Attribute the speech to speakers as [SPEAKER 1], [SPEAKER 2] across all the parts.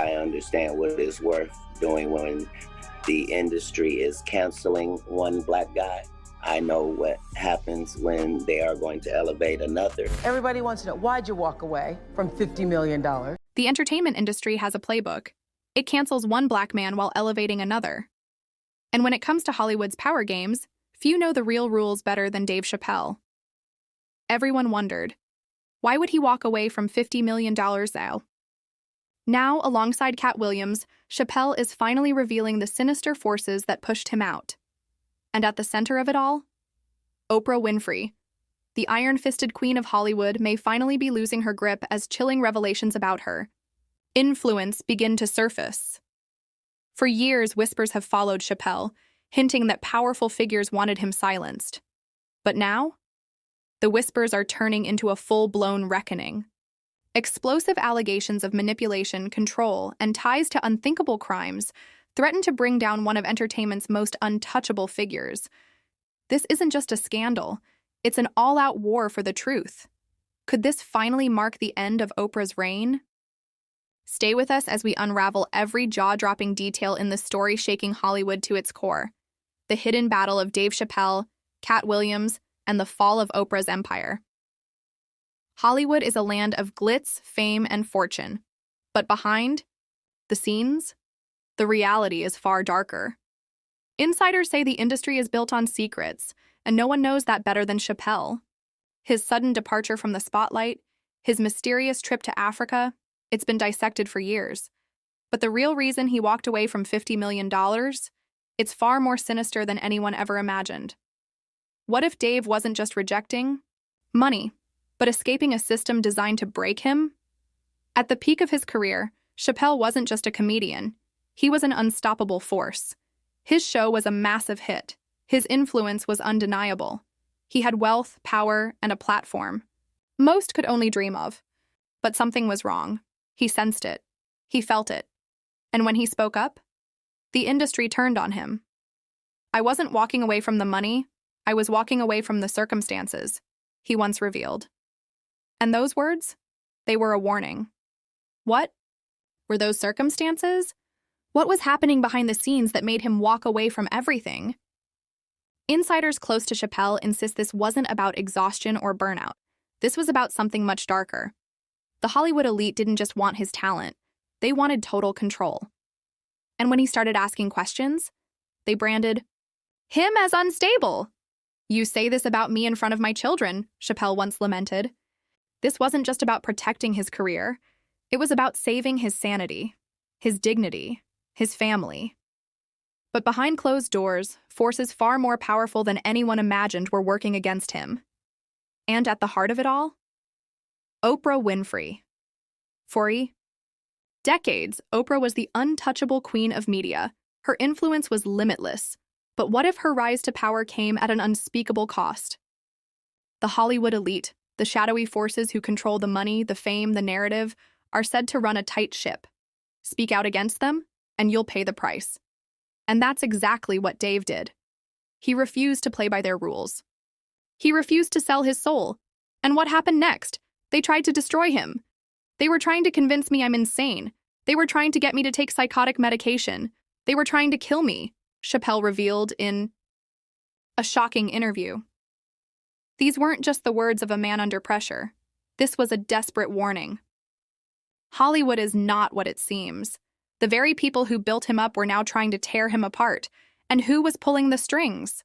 [SPEAKER 1] I understand what it's worth doing when the industry is canceling one black guy. I know what happens when they are going to elevate another.
[SPEAKER 2] Everybody wants to know, why'd you walk away from $50 million?
[SPEAKER 3] The entertainment industry has a playbook. It cancels one black man while elevating another. And when it comes to Hollywood's power games, few know the real rules better than Dave Chappelle. Everyone wondered, why would he walk away from $50 million now? Now, alongside Katt Williams, Chappelle is finally revealing the sinister forces that pushed him out. And at the center of it all, Oprah Winfrey. The iron-fisted queen of Hollywood may finally be losing her grip as chilling revelations about her influence begin to surface. For years, whispers have followed Chappelle, hinting that powerful figures wanted him silenced. But now, the whispers are turning into a full-blown reckoning. Explosive allegations of manipulation, control, and ties to unthinkable crimes threaten to bring down one of entertainment's most untouchable figures. This isn't just a scandal, it's an all-out war for the truth. Could this finally mark the end of Oprah's reign? Stay with us as we unravel every jaw-dropping detail in the story shaking Hollywood to its core. The hidden battle of Dave Chappelle, Katt Williams, and the fall of Oprah's empire. Hollywood is a land of glitz, fame, and fortune. But behind the scenes, the reality is far darker. Insiders say the industry is built on secrets, and no one knows that better than Chappelle. His sudden departure from the spotlight, his mysterious trip to Africa, it's been dissected for years. But the real reason he walked away from $50 million, it's far more sinister than anyone ever imagined. What if Dave wasn't just rejecting money, but escaping a system designed to break him? At the peak of his career, Chappelle wasn't just a comedian. He was an unstoppable force. His show was a massive hit. His influence was undeniable. He had wealth, power, and a platform most could only dream of. But something was wrong. He sensed it. He felt it. And when he spoke up, the industry turned on him. "I wasn't walking away from the money. I was walking away from the circumstances," he once revealed. And those words? They were a warning. What were those circumstances? What was happening behind the scenes that made him walk away from everything? Insiders close to Chappelle insist this wasn't about exhaustion or burnout. This was about something much darker. The Hollywood elite didn't just want his talent. They wanted total control. And when he started asking questions, they branded him as unstable. "You say this about me in front of my children," Chappelle once lamented. This wasn't just about protecting his career. It was about saving his sanity, his dignity, his family. But behind closed doors, forces far more powerful than anyone imagined were working against him. And at the heart of it all, Oprah Winfrey. For decades, Oprah was the untouchable queen of media. Her influence was limitless. But what if her rise to power came at an unspeakable cost? The Hollywood elite, the shadowy forces who control the money, the fame, the narrative, are said to run a tight ship. Speak out against them, and you'll pay the price. And that's exactly what Dave did. He refused to play by their rules. He refused to sell his soul. And what happened next? They tried to destroy him. They were trying to convince me I'm insane. They were trying to get me to take psychotic medication. They were trying to kill me, Chappelle revealed in a shocking interview. These weren't just the words of a man under pressure. This was a desperate warning. Hollywood is not what it seems. The very people who built him up were now trying to tear him apart. And who was pulling the strings?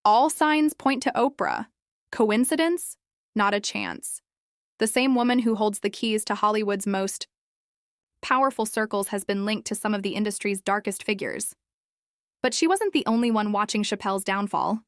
[SPEAKER 3] All signs point to Oprah. Coincidence? Not a chance. The same woman who holds the keys to Hollywood's most powerful circles has been linked to some of the industry's darkest figures. But she wasn't the only one watching Chappelle's downfall.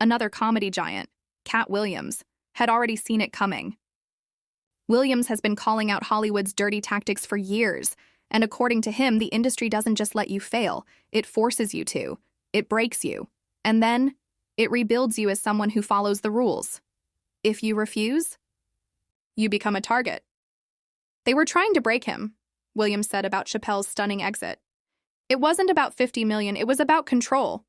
[SPEAKER 3] Another comedy giant, Katt Williams, had already seen it coming. Williams has been calling out Hollywood's dirty tactics for years, and according to him, the industry doesn't just let you fail, it forces you to. It breaks you. And then, it rebuilds you as someone who follows the rules. If you refuse, you become a target. They were trying to break him, Williams said about Chappelle's stunning exit. It wasn't about $50 million, it was about control.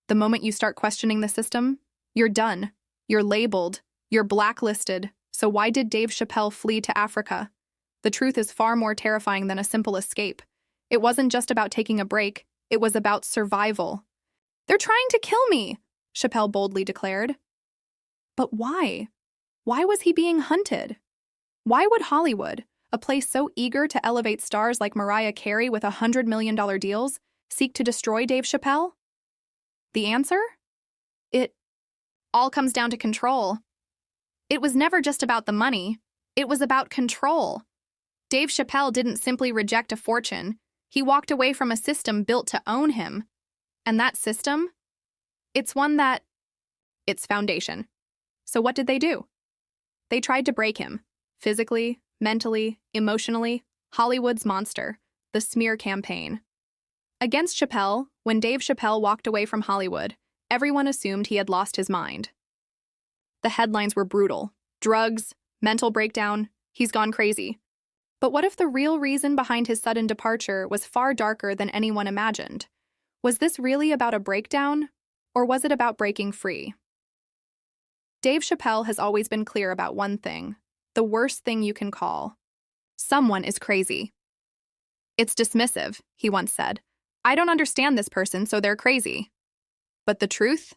[SPEAKER 3] The moment you start questioning the system, you're done. You're labeled. You're blacklisted. So why did Dave Chappelle flee to Africa? The truth is far more terrifying than a simple escape. It wasn't just about taking a break, it was about survival. "They're trying to kill me," Chappelle boldly declared. But why? Why was he being hunted? Why would Hollywood, a place so eager to elevate stars like Mariah Carey with $100 million deals, seek to destroy Dave Chappelle? The answer? It all comes down to control. It was never just about the money. It was about control. Dave Chappelle didn't simply reject a fortune. He walked away from a system built to own him. And that system? It's foundation. So what did they do? They tried to break him. Physically, mentally, emotionally. Hollywood's monster. The smear campaign. Against Chappelle, when Dave Chappelle walked away from Hollywood, everyone assumed he had lost his mind. The headlines were brutal. Drugs, mental breakdown, he's gone crazy. But what if the real reason behind his sudden departure was far darker than anyone imagined? Was this really about a breakdown, or was it about breaking free? Dave Chappelle has always been clear about one thing, the worst thing you can call. Someone is crazy. "It's dismissive," he once said. "I don't understand this person, so they're crazy." But the truth?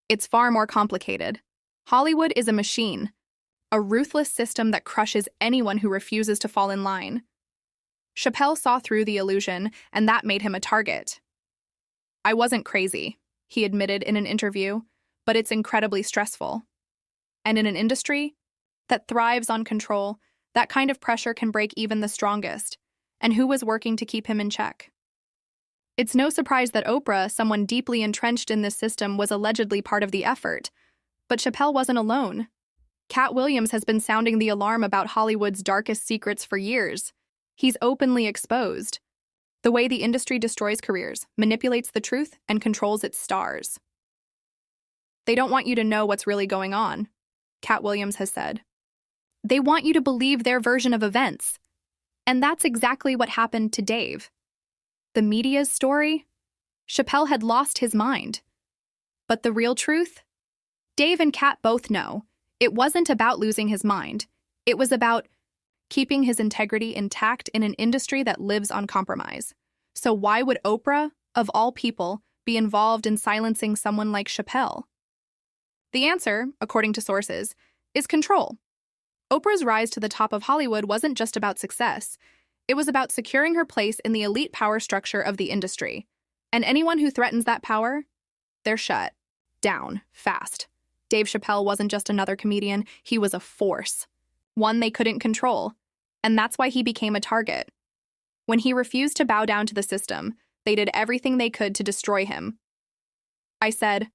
[SPEAKER 3] It's far more complicated. Hollywood is a machine, a ruthless system that crushes anyone who refuses to fall in line. Chappelle saw through the illusion, and that made him a target. "I wasn't crazy," he admitted in an interview, "but it's incredibly stressful." And in an industry that thrives on control, that kind of pressure can break even the strongest. And who was working to keep him in check? It's no surprise that Oprah, someone deeply entrenched in this system, was allegedly part of the effort. But Chappelle wasn't alone. Katt Williams has been sounding the alarm about Hollywood's darkest secrets for years. He's openly exposed the way the industry destroys careers, manipulates the truth, and controls its stars. "They don't want you to know what's really going on," Katt Williams has said. "They want you to believe their version of events." And that's exactly what happened to Dave. The media's story? Chappelle had lost his mind. But the real truth? Dave and Katt both know. It wasn't about losing his mind. It was about keeping his integrity intact in an industry that lives on compromise. So why would Oprah, of all people, be involved in silencing someone like Chappelle? The answer, according to sources, is control. Oprah's rise to the top of Hollywood wasn't just about success. It was about securing her place in the elite power structure of the industry. And anyone who threatens that power, they're shut down fast. Dave Chappelle wasn't just another comedian, he was a force. One they couldn't control. And that's why he became a target. When he refused to bow down to the system, they did everything they could to destroy him. "I said,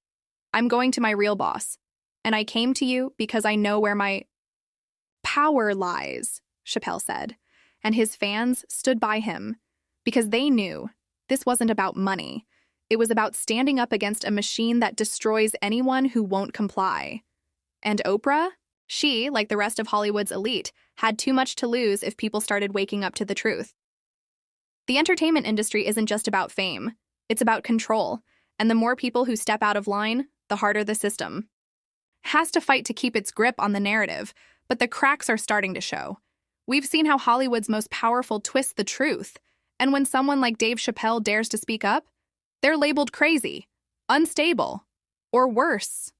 [SPEAKER 3] I'm going to my real boss, and I came to you because I know where my power lies," Chappelle said, and his fans stood by him because they knew this wasn't about money. It was about standing up against a machine that destroys anyone who won't comply. And Oprah? She, like the rest of Hollywood's elite, had too much to lose if people started waking up to the truth. The entertainment industry isn't just about fame. It's about control, and the more people who step out of line, the harder the system has to fight to keep its grip on the narrative, but the cracks are starting to show. We've seen how Hollywood's most powerful twists the truth, and when someone like Dave Chappelle dares to speak up, they're labeled crazy, unstable, or worse.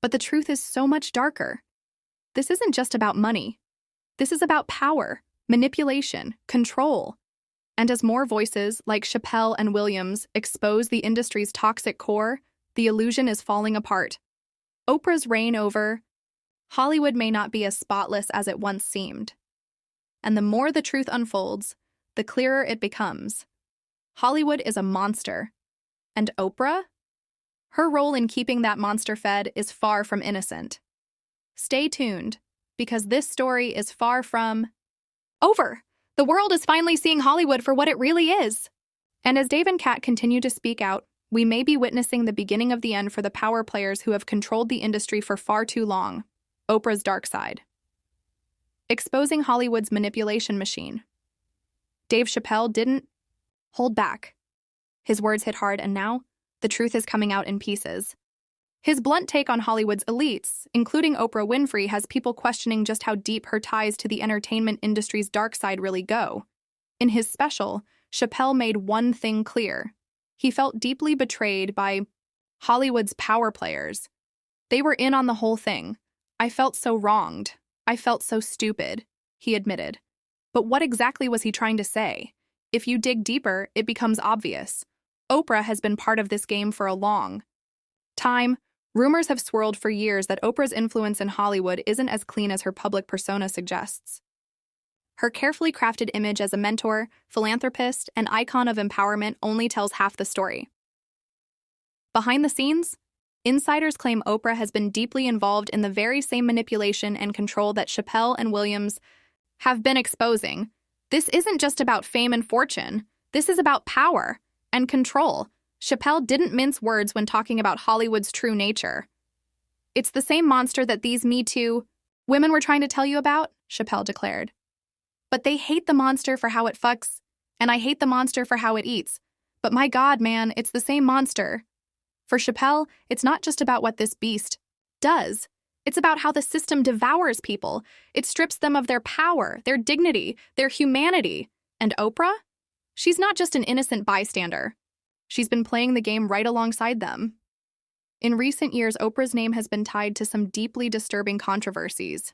[SPEAKER 3] But the truth is so much darker. This isn't just about money. This is about power, manipulation, control. And as more voices like Chappelle and Williams expose the industry's toxic core, the illusion is falling apart. Oprah's reign over Hollywood may not be as spotless as it once seemed. And the more the truth unfolds, the clearer it becomes. Hollywood is a monster. And Oprah? Her role in keeping that monster fed is far from innocent. Stay tuned, because this story is far from over. The world is finally seeing Hollywood for what it really is. And as Dave and Katt continue to speak out, we may be witnessing the beginning of the end for the power players who have controlled the industry for far too long. Oprah's dark side. Exposing Hollywood's manipulation machine. Dave Chappelle didn't hold back. His words hit hard, and now the truth is coming out in pieces. His blunt take on Hollywood's elites, including Oprah Winfrey, has people questioning just how deep her ties to the entertainment industry's dark side really go. In his special, Chappelle made one thing clear. He felt deeply betrayed by Hollywood's power players. They were in on the whole thing. I felt so wronged. I felt so stupid, he admitted. But what exactly was he trying to say? If you dig deeper, it becomes obvious. Oprah has been part of this game for a long time. Rumors have swirled for years that Oprah's influence in Hollywood isn't as clean as her public persona suggests. Her carefully crafted image as a mentor, philanthropist, and icon of empowerment only tells half the story. Behind the scenes, insiders claim Oprah has been deeply involved in the very same manipulation and control that Chappelle and Williams have been exposing. This isn't just about fame and fortune. This is about power and control. Chappelle didn't mince words when talking about Hollywood's true nature. It's the same monster that these Me Too women were trying to tell you about, Chappelle declared. But they hate the monster for how it fucks, and I hate the monster for how it eats. But my God, man, it's the same monster. For Chappelle, it's not just about what this beast does. It's about how the system devours people. It strips them of their power, their dignity, their humanity. And Oprah? She's not just an innocent bystander. She's been playing the game right alongside them. In recent years, Oprah's name has been tied to some deeply disturbing controversies.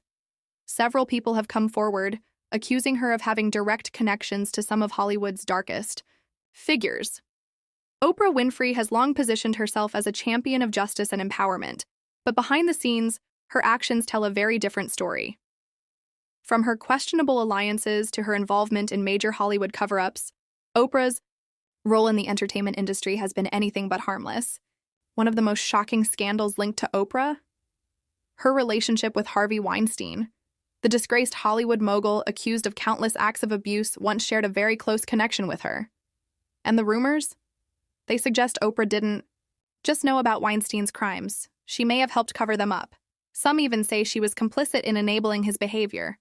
[SPEAKER 3] Several people have come forward, accusing her of having direct connections to some of Hollywood's darkest figures. Oprah Winfrey has long positioned herself as a champion of justice and empowerment, but behind the scenes, her actions tell a very different story. From her questionable alliances to her involvement in major Hollywood cover-ups, Oprah's role in the entertainment industry has been anything but harmless. One of the most shocking scandals linked to Oprah? Her relationship with Harvey Weinstein. The disgraced Hollywood mogul accused of countless acts of abuse once shared a very close connection with her. And the rumors? They suggest Oprah didn't just know about Weinstein's crimes. She may have helped cover them up. Some even say she was complicit in enabling his behavior.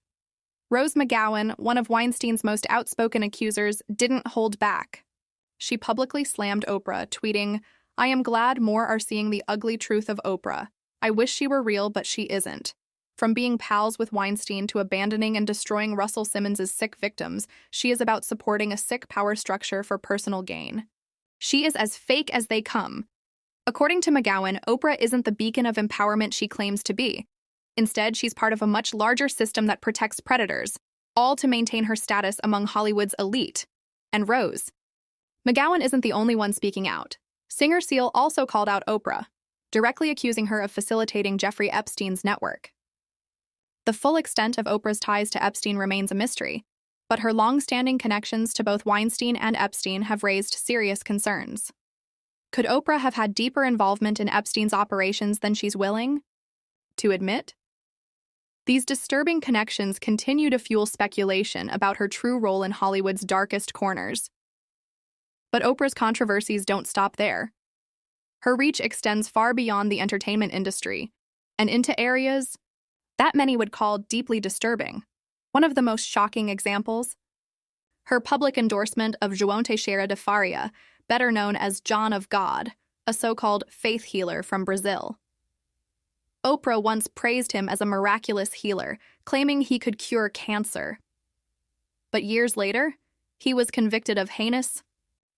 [SPEAKER 3] Rose McGowan, one of Weinstein's most outspoken accusers, didn't hold back. She publicly slammed Oprah, tweeting, "I am glad more are seeing the ugly truth of Oprah. I wish she were real, but she isn't." From being pals with Weinstein to abandoning and destroying Russell Simmons' sick victims, she is about supporting a sick power structure for personal gain. She is as fake as they come. According to McGowan, Oprah isn't the beacon of empowerment she claims to be. Instead, she's part of a much larger system that protects predators, all to maintain her status among Hollywood's elite. And Rose. McGowan isn't the only one speaking out. Singer Seal also called out Oprah, directly accusing her of facilitating Jeffrey Epstein's network. The full extent of Oprah's ties to Epstein remains a mystery, but her long-standing connections to both Weinstein and Epstein have raised serious concerns. Could Oprah have had deeper involvement in Epstein's operations than she's willing to admit? These disturbing connections continue to fuel speculation about her true role in Hollywood's darkest corners. But Oprah's controversies don't stop there. Her reach extends far beyond the entertainment industry and into areas that many would call deeply disturbing. One of the most shocking examples? Her public endorsement of João Teixeira de Faria, better known as John of God, a so-called faith healer from Brazil. Oprah once praised him as a miraculous healer, claiming he could cure cancer. But years later, he was convicted of heinous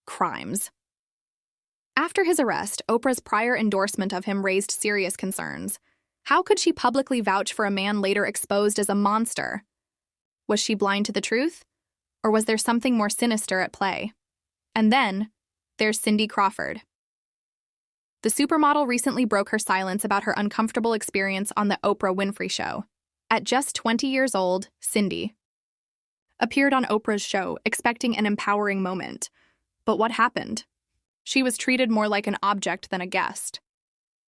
[SPEAKER 3] crimes. After his arrest, Oprah's prior endorsement of him raised serious concerns. How could she publicly vouch for a man later exposed as a monster? Was she blind to the truth? Or was there something more sinister at play? And then, there's Cindy Crawford. The supermodel recently broke her silence about her uncomfortable experience on The Oprah Winfrey Show. At just 20 years old, Cindy appeared on Oprah's show, expecting an empowering moment. But what happened? She was treated more like an object than a guest.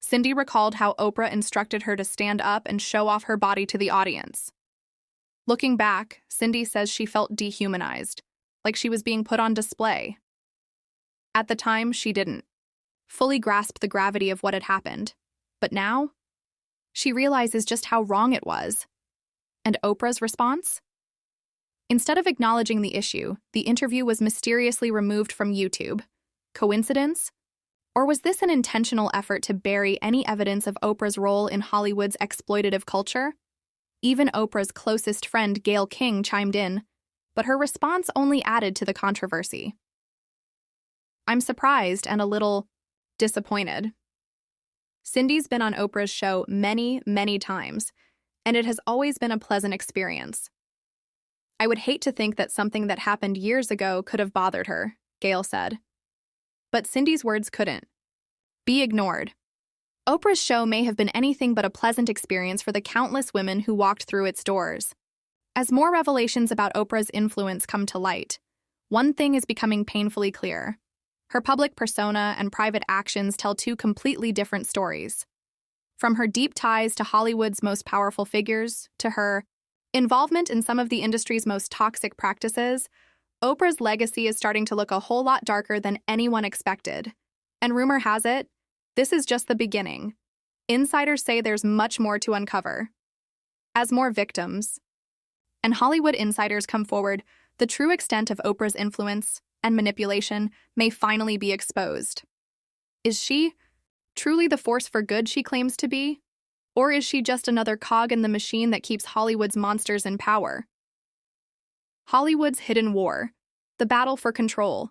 [SPEAKER 3] Cindy recalled how Oprah instructed her to stand up and show off her body to the audience. Looking back, Cindy says she felt dehumanized, like she was being put on display. At the time, she didn't fully grasp the gravity of what had happened. But now, she realizes just how wrong it was. And Oprah's response? Instead of acknowledging the issue, the interview was mysteriously removed from YouTube. Coincidence? Or was this an intentional effort to bury any evidence of Oprah's role in Hollywood's exploitative culture? Even Oprah's closest friend, Gayle King, chimed in, but her response only added to the controversy. I'm surprised and a little disappointed. Cindy's been on Oprah's show many, many times, and it has always been a pleasant experience. I would hate to think that something that happened years ago could have bothered her, Gayle said. But Cindy's words couldn't be ignored. Oprah's show may have been anything but a pleasant experience for the countless women who walked through its doors. As more revelations about Oprah's influence come to light, one thing is becoming painfully clear. Her public persona and private actions tell two completely different stories. From her deep ties to Hollywood's most powerful figures, to her involvement in some of the industry's most toxic practices, Oprah's legacy is starting to look a whole lot darker than anyone expected. And rumor has it, this is just the beginning. Insiders say there's much more to uncover. As more victims and Hollywood insiders come forward, the true extent of Oprah's influence and manipulation may finally be exposed. Is she truly the force for good she claims to be? Or is she just another cog in the machine that keeps Hollywood's monsters in power? Hollywood's hidden war, the battle for control.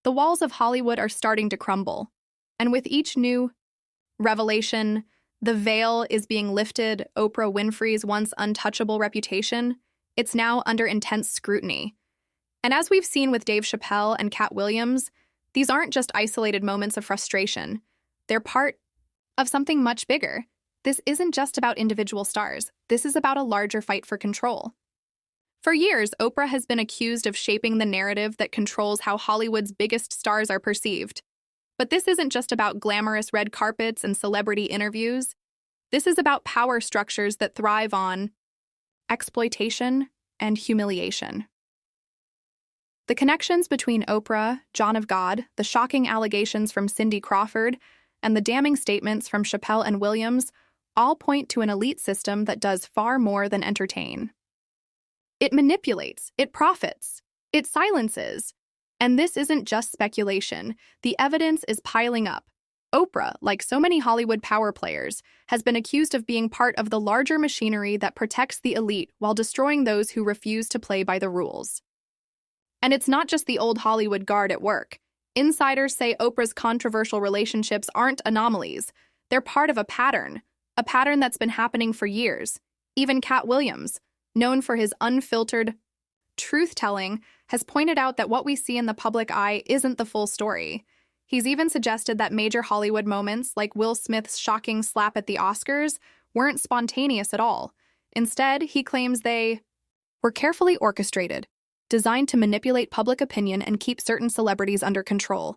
[SPEAKER 3] The walls of Hollywood are starting to crumble, and with each new revelation, the veil is being lifted. Oprah Winfrey's once untouchable reputation, it's now under intense scrutiny. And as we've seen with Dave Chappelle and Katt Williams, these aren't just isolated moments of frustration. They're part of something much bigger. This isn't just about individual stars. This is about a larger fight for control. For years, Oprah has been accused of shaping the narrative that controls how Hollywood's biggest stars are perceived. But this isn't just about glamorous red carpets and celebrity interviews. This is about power structures that thrive on exploitation and humiliation. The connections between Oprah, John of God, the shocking allegations from Cindy Crawford, and the damning statements from Chappelle and Williams all point to an elite system that does far more than entertain. It manipulates, it profits, it silences. And this isn't just speculation. The evidence is piling up. Oprah, like so many Hollywood power players, has been accused of being part of the larger machinery that protects the elite while destroying those who refuse to play by the rules. And it's not just the old Hollywood guard at work. Insiders say Oprah's controversial relationships aren't anomalies. They're part of a pattern that's been happening for years. Even Katt Williams, known for his unfiltered truth-telling, has pointed out that what we see in the public eye isn't the full story. He's even suggested that major Hollywood moments, like Will Smith's shocking slap at the Oscars, weren't spontaneous at all. Instead, he claims they were carefully orchestrated, designed to manipulate public opinion and keep certain celebrities under control.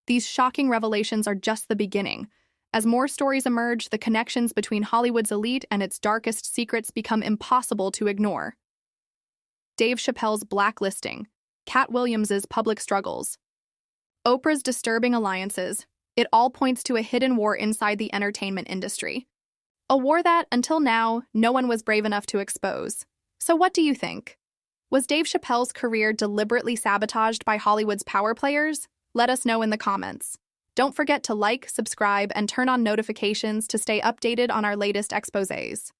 [SPEAKER 3] These shocking revelations are just the beginning. As more stories emerge, the connections between Hollywood's elite and its darkest secrets become impossible to ignore. Dave Chappelle's blacklisting, Katt Williams's public struggles, Oprah's disturbing alliances, it all points to a hidden war inside the entertainment industry. A war that, until now, no one was brave enough to expose. So what do you think? Was Dave Chappelle's career deliberately sabotaged by Hollywood's power players? Let us know in the comments. Don't forget to like, subscribe, and turn on notifications to stay updated on our latest exposés.